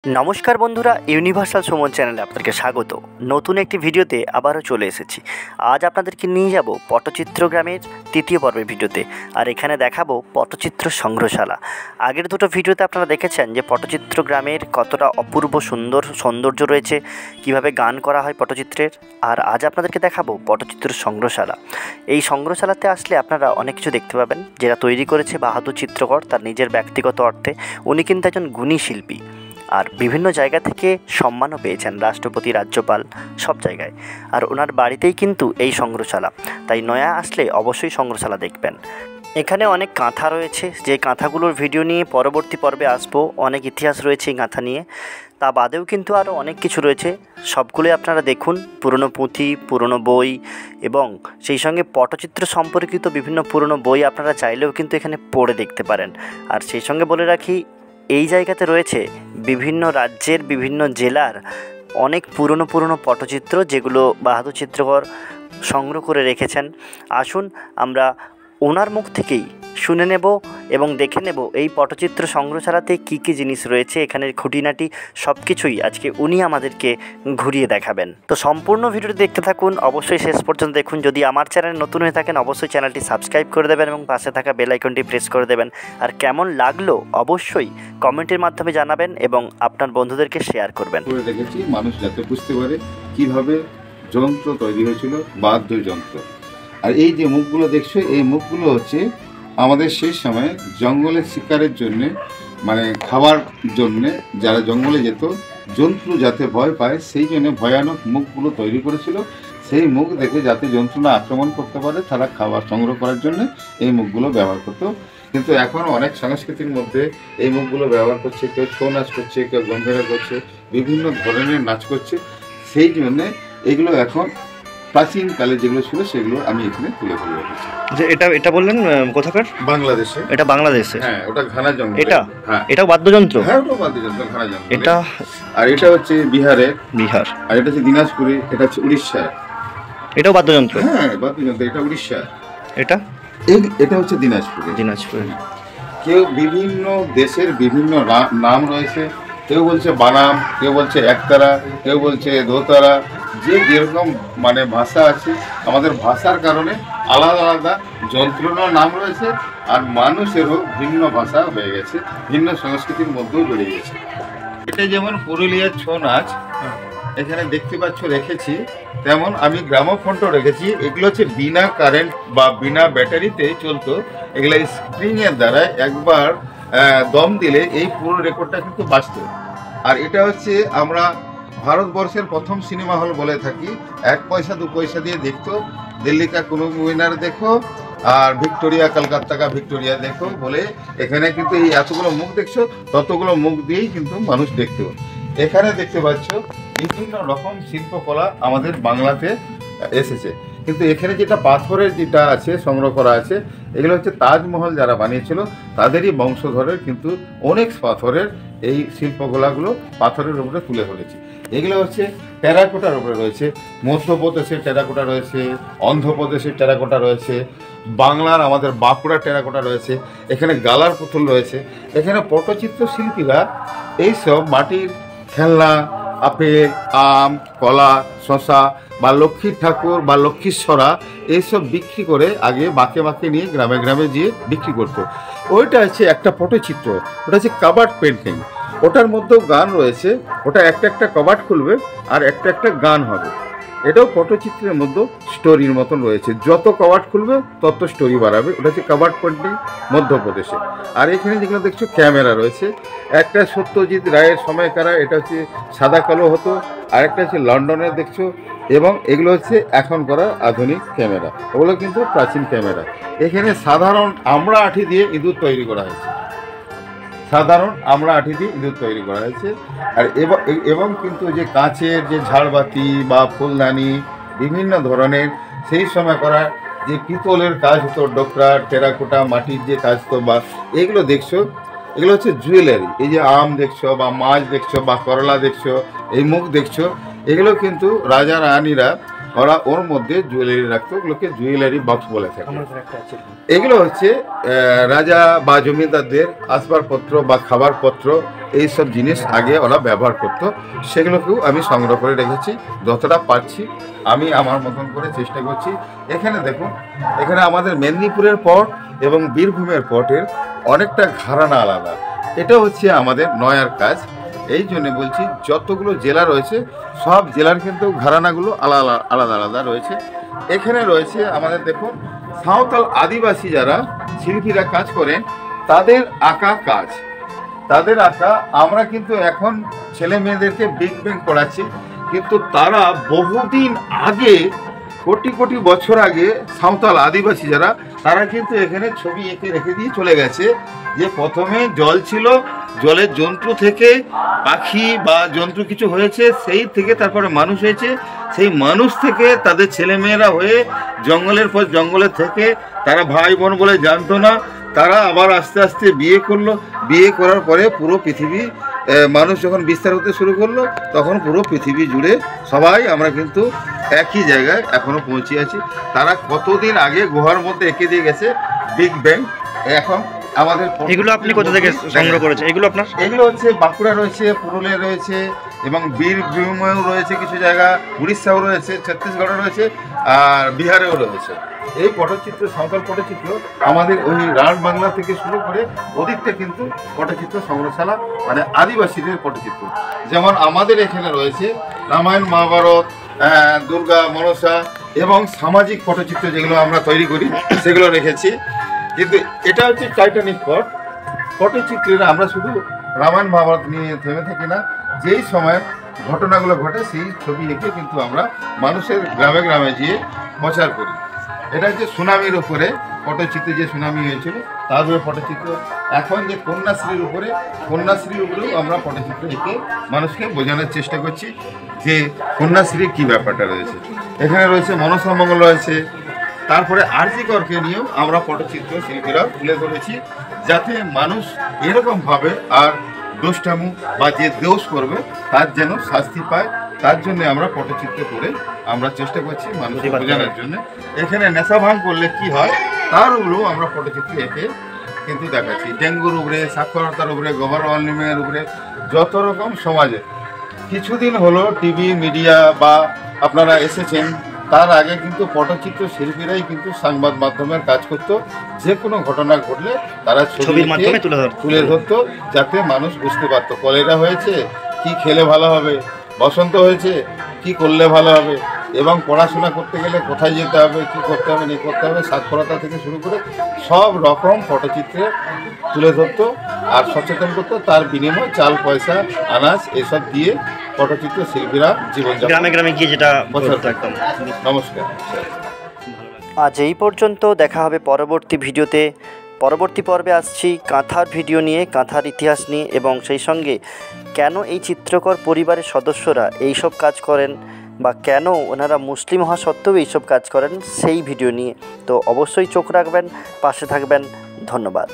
নমস্কার বন্ধুরা, ইউনিভার্সাল সুমন চ্যানেলে আপনাদেরকে স্বাগত। নতুন একটি ভিডিওতে আবারও চলে এসেছি। আজ আপনাদেরকে নিয়ে যাব পটচিত্র গ্রামের তৃতীয় পর্বের ভিডিওতে। আর এখানে দেখাবো পটচিত্র সংগ্রহশালা। আগের দুটো ভিডিওতে আপনারা দেখেছেন যে পটচিত্র গ্রামের কতটা অপূর্ব সৌন্দর্য রয়েছে, কিভাবে গান করা হয় পটচিত্রের। আর আজ আপনাদেরকে দেখাবো পটচিত্র সংগ্রহশালা। এই সংগ্রহশালাতে আসলে আপনারা অনেক কিছু দেখতে পাবেন, যেটা তৈরি করেছে বাহাদুর চিত্রকর তার নিজের ব্যক্তিগত অর্থে। উনি কিন্তু একজন গুণী শিল্পী, আর বিভিন্ন জায়গা থেকে সম্মানও পেয়েছেন, রাষ্ট্রপতি, রাজ্যপাল, সব জায়গায়। আর ওনার বাড়িতেই কিন্তু এই সংগ্রহশালা, তাই নয়া আসলে অবশ্যই সংগ্রহশালা দেখবেন। এখানে অনেক কাঁথা রয়েছে, যে কাঁথাগুলোর ভিডিও নিয়ে পরবর্তী পর্বে আসবো। অনেক ইতিহাস রয়েছে এই কাঁথা নিয়ে, তা বাদেও কিন্তু আরও অনেক কিছু রয়েছে। সবগুলোই আপনারা দেখুন, পুরনো পুঁথি, পুরনো বই এবং সেই সঙ্গে পটচিত্র সম্পর্কিত বিভিন্ন পুরনো বই আপনারা চাইলেও কিন্তু এখানে পড়ে দেখতে পারেন। আর সেই সঙ্গে বলে রাখি, এই জায়গাতে রয়েছে বিভিন্ন রাজ্যের বিভিন্ন জেলার অনেক পুরনো পটচিত্র, যেগুলো বাহাদুর চিত্রকর সংগ্রহ করে রেখেছেন। আসুন আমরা ওনার মুখ থেকেই শুনে নেব এবং দেখে নেব এই পটচিত্র সংগ্রহশালাতে কী কী জিনিস রয়েছে, এখানের খুঁটিনাটি সব কিছুই আজকে উনি আমাদেরকে ঘুরিয়ে দেখাবেন। তো সম্পূর্ণ ভিডিওটি দেখতে থাকুন, অবশ্যই শেষ পর্যন্ত দেখুন। যদি আমার চ্যানেল নতুন হয়ে থাকেন অবশ্যই চ্যানেলটি সাবস্ক্রাইব করে দেবেন এবং পাশে থাকা বেল আইকনটি প্রেস করে দেবেন। আর কেমন লাগলো অবশ্যই কমেন্টের মাধ্যমে জানাবেন এবং আপনার বন্ধুদেরকে শেয়ার করবেন। দেখেছি মানুষ যাতে বুঝতে পারে কিভাবে যন্ত্র তৈরি হয়েছিল, বাদ্যযন্ত্র। আর এই যে মুখগুলো দেখছো, এই মুখগুলো হচ্ছে আমাদের সেই সময় জঙ্গলে শিকারের জন্যে, মানে খাবার জন্যে যারা জঙ্গলে যেত, জন্তু যাতে ভয় পায় সেই জন্য ভয়ানক মুখগুলো তৈরি করেছিল। সেই মুখ দেখে যাতে জন্তু না আক্রমণ করতে পারে, তারা খাবার সংগ্রহ করার জন্য এই মুখগুলো ব্যবহার করতো। কিন্তু এখন অনেক সংস্কৃতির মধ্যে এই মুখগুলো ব্যবহার করছে, কেউ ছৌ নাচ করছে, কেউ গম্ভীরা করছে, বিভিন্ন ধরনের নাচ করছে। সেই জন্যে এগুলো এখন প্রাচীনকালে যেগুলো ছিল সেগুলো আমি এখানে তুলে ধরে রেখেছি। যে এটা বললেন কোথাকার? বাংলাদেশে। এটা বাংলাদেশে? হ্যাঁ, ওটা ঘানা জঙ্গল। এটা? হ্যাঁ, এটাও বাদ্যযন্ত্র? হ্যাঁ, ওটাও বাদ্যযন্ত্র, ঘানা জঙ্গল। এটা আর এটা হচ্ছে বিহারের। বিহার। আর এটা হচ্ছে দিনাজপুরে, এটা হচ্ছে উড়িষ্যার। এটাও বাদ্যযন্ত্র? হ্যাঁ, বাদ্যযন্ত্র। এটা উড়িষ্যা। এটা হচ্ছে দিনাজপুরে। দিনাজপুরে। কেউ বিভিন্ন দেশের বিভিন্ন নাম রয়েছে, কেউ বলছে বানাম, কেউ বলছে একতারা, কেউ বলছে দোতারা। যে যেরকম মানে ভাষা আছে, আমাদের ভাষার কারণে আলাদা আলাদা যন্ত্রণার নাম রয়েছে। আর মানুষেরও ভিন্ন ভাষা হয়ে গেছে, ভিন্ন সংস্কৃতির মধ্যেও বেড়ে গেছে। এটা যেমন পুরুলিয়ার ছৌ নাচ এখানে দেখতে পাচ্ছ রেখেছি, তেমন আমি গ্রামোফোনটাও রেখেছি। এগুলো হচ্ছে বিনা কারেন্ট বা বিনা ব্যাটারিতে চলতো। এগুলো স্প্রিংয়ের দ্বারা একবার দম দিলে এই পুরো রেকর্ডটা কিন্তু বাঁচত। আর এটা হচ্ছে আমরা ভারতবর্ষের প্রথম সিনেমা হল বলে থাকি। 1 পয়সা 2 পয়সা দিয়ে দেখতো, দিল্লি কা কোনো উইনার দেখো আর ভিক্টোরিয়া, কলকাতা কা ভিক্টোরিয়া দেখো বলে। এখানে কিন্তু এই এতগুলো মুখ দেখছো, ততগুলো মুখ দিয়েই কিন্তু মানুষ দেখতো। এখানে দেখতে পাচ্ছ বিভিন্ন রকম শিল্পকলা আমাদের বাংলাতে এসেছে। কিন্তু এখানে যেটা পাথরের যেটা আছে সংগ্রহ করা আছে, এগুলো হচ্ছে তাজমহল যারা বানিয়েছিল তাদেরই বংশধরের কিন্তু অনেক পাথরের এই শিল্পকলাগুলো পাথরের উপরে তুলে ধরেছি। এগুলো হচ্ছে টেরাকোটার উপরে রয়েছে। মধ্যপ্রদেশের টেরাকোটা রয়েছে, অন্ধ্রপ্রদেশের টেরাকোটা রয়েছে, বাংলার আমাদের বাঁকুড়া টেরাকোটা রয়েছে, এখানে গালার পুতুল রয়েছে। এখানে পটচিত্র শিল্পীরা এইসব মাটির খেলনা, আপেল, আম, কলা, শশা বা লক্ষ্মীর ঠাকুর বা লক্ষ্মীশ্বরা এইসব বিক্রি করে আগে বাঁকে বাঁকে নিয়ে গ্রামে গ্রামে গিয়ে বিক্রি করতো। ওইটা হচ্ছে একটা পটচিত্র, ওটা হচ্ছে কাবার্ড পেন্টিং। ওটার মধ্যেও গান রয়েছে, ওটা একটা একটা কাবার্ড খুলবে আর একটা একটা গান হবে। এটাও পটচিত্রের মধ্যে স্টোরির মতন রয়েছে, যত কাবার্ড খুলবে তত স্টোরি বাড়াবে। ওটা হচ্ছে কাবার্ড পেন্টিং মধ্যপ্রদেশে। আর এখানে যেগুলো দেখছো ক্যামেরা রয়েছে, একটা সত্যজিৎ রায়ের সময়কারা, এটা হচ্ছে সাদা কালো হতো, আর একটা হচ্ছে লন্ডনের দেখছো। এবং এগুলো হচ্ছে এখন করা আধুনিক ক্যামেরা, ওগুলো কিন্তু প্রাচীন ক্যামেরা। এখানে সাধারণ আমড়া আঠি দিয়ে ইঁদুর তৈরি করা হয়েছে, সাধারণ আমড়া আঠি দিয়ে ইঁদুর তৈরি করা হয়েছে। আর এবং কিন্তু যে কাঁচের যে ঝাড়বাতি বা ফুলদানি বিভিন্ন ধরনের সেই সময় করা যে পিতলের কাজ হতো, ডোকরা, টেরাকোটা, মাটির যে কাজ হতো, বা এগুলো দেখছো, এগুলো হচ্ছে জুয়েলারি। এই যে আম দেখছো বা মাছ দেখছো বা করলা দেখছো, এই মুখ দেখছো, এগুলো কিন্তু রাজা রানীরা ওরা ওর মধ্যে জুয়েলারি রাখতো, ওগুলোকে জুয়েলারি বক্স বলে থাকে। এগুলো হচ্ছে রাজা বা জমিদারদের আসবাবপত্র বা খাবারপত্র এইসব জিনিস আগে ওরা ব্যবহার করতো, সেগুলোকেও আমি সংগ্রহ করে রেখেছি। যতটা পারছি আমি আমার মতন করে চেষ্টা করছি। এখানে দেখুন, এখানে আমাদের মেদিনীপুরের পট এবং বীরভূমের পটের অনেকটা ঘরানা আলাদা। এটা হচ্ছে আমাদের নয়ার কাজ। এই জন্য বলছি, যতগুলো জেলা রয়েছে সব জেলার কিন্তু ঘরানাগুলো আলাদা আলাদা আলাদা রয়েছে। এখানে রয়েছে আমাদের দেখুন সাঁওতাল আদিবাসী যারা শিল্পীরা কাজ করেন, তাদের আঁকা কাজ, তাদের আঁকা। আমরা কিন্তু এখন ছেলে মেয়েদেরকে বিগ ব্যাং পড়াচ্ছি, কিন্তু তারা বহুদিন আগে, কোটি কোটি বছর আগে সাঁওতাল আদিবাসী যারা, তারা কিন্তু এখানে ছবি এঁকে রেখে দিয়ে চলে গেছে যে প্রথমে জল ছিল, জলের জন্তু থেকে পাখি বা জন্তু কিছু হয়েছে, সেই থেকে তারপরে মানুষ হয়েছে, সেই মানুষ থেকে তাদের ছেলেমেয়েরা হয়ে জঙ্গলের পর জঙ্গলের থেকে তারা ভাই বোন বলে জানতো না, তারা আবার আস্তে আস্তে বিয়ে করলো। বিয়ে করার পরে পুরো পৃথিবী, মানুষ যখন বিস্তার হতে শুরু করলো, তখন পুরো পৃথিবী জুড়ে সবাই আমরা কিন্তু একই জায়গায় এখনো পৌঁছে আছি। তারা কতদিন আগে গুহার মধ্যে এঁকে দিয়ে গেছে বিগ ব্যাং। এখন আমাদের এগুলো আপনি কোথা থেকে সংগ্রহ করেছেন? এগুলো আপনার? এগুলো হচ্ছে বাঁকুড়া রয়েছে, পুরুলিয়া রয়েছে এবং বীরভূমেও রয়েছে, কিছু জায়গা উড়িষ্যাও রয়েছে, ছত্তিশগড়ে রয়েছে, আর বিহারেও রয়েছে। এই পটচিত্র, সাঁওতাল পটচিত্র আমাদের ওই রান বাংলা থেকে শুরু করে ওদিকটা কিন্তু পটচিত্র সংগ্রহশালা, মানে আদিবাসীদের পটচিত্র। যেমন আমাদের এখানে রয়েছে রামায়ণ, মহাভারত, দুর্গা, মনসা এবং সামাজিক পটচিত্র যেগুলো আমরা তৈরি করি সেগুলো রেখেছি। কিন্তু এটা হচ্ছে টাইটানিক পট। পটচিত্রের আমরা শুধু রামায়ণ মহাভারত নিয়ে থেমে থাকি না, যেই সময় ঘটনাগুলো ঘটে সেই ছবি এঁকে কিন্তু আমরা মানুষের গ্রামে গ্রামে গিয়ে প্রচার করি। এটা হচ্ছে সুনামির উপরে পটচিত্র, যে সুনামি হয়েছিল তার উপরে পটচিত্র। এখন যে কন্যাশ্রীর উপরেও আমরা পটচিত্র এঁকে মানুষকে বোঝানোর চেষ্টা করছি যে কন্যাশ্রীর কী ব্যাপারটা রয়েছে। এখানে রয়েছে মনসা মঙ্গল রয়েছে। তারপরে আরজি করকে নিয়েও আমরা পটচিত্র শিল্পীরা তুলে ধরেছি, যাতে মানুষ এরকমভাবে আর দোষটামু বা যে দোষ করবে তার যেন শাস্তি পায়, তার জন্য আমরা পটচিত্র করে আমরা চেষ্টা করছি মানুষকে বোঝানোর জন্য। এখানে নেশা ভাঙ করলে কি হয় তার উপরেও আমরা পটচিত্র এঁকে কিন্তু দেখাচ্ছি। ডেঙ্গুর উপরে, সাক্ষরতার উপরে, গ্লোবাল ওয়ার্মিংয়ের উপরে, যত রকম সমাজে। কিছুদিন হলো টিভি মিডিয়া বা আপনারা এসেছেন, তার আগে কিন্তু পটচিত্র শিল্পীরাই কিন্তু সংবাদ মাধ্যমের কাজ করতো। যে কোনো ঘটনা ঘটলে তারা ছবির মাধ্যমে তুলে ধরতো, যাতে মানুষ বুঝতে পারতো কলেরা হয়েছে, কি খেলে ভালো হবে, বসন্ত হয়েছে, কি করলে ভালো হবে, এবং পড়াশোনা করতে গেলে কোথায় যেতে হবে, কি করতে হবে, নেই করতে হবে, সাক্ষরতা থেকে শুরু করে সব রকম পটচিত্রে তুলে ধরতো আর সচেতন করতো। তার বিনিময়ে চাল, পয়সা, আনাজ এসব দিয়ে পটচিত্র শিল্পীরা জীবনযাপন গ্রামে গ্রামে গিয়ে যেটা। নমস্কার। আজ এই পর্যন্ত, দেখা হবে পরবর্তী ভিডিওতে। পরবর্তী পর্বে আসছি কাঁথার ভিডিও নিয়ে, কাঁথার ইতিহাস নিয়ে, এবং সেই সঙ্গে কেন এই চিত্রকর পরিবারের সদস্যরা এইসব কাজ করেন বা কেন ওনারা মুসলিম হওয়া সত্ত্বেও এইসব কাজ করেন সেই ভিডিও নিয়ে। তো অবশ্যই চোখ রাখবেন, পাশে থাকবেন। ধন্যবাদ।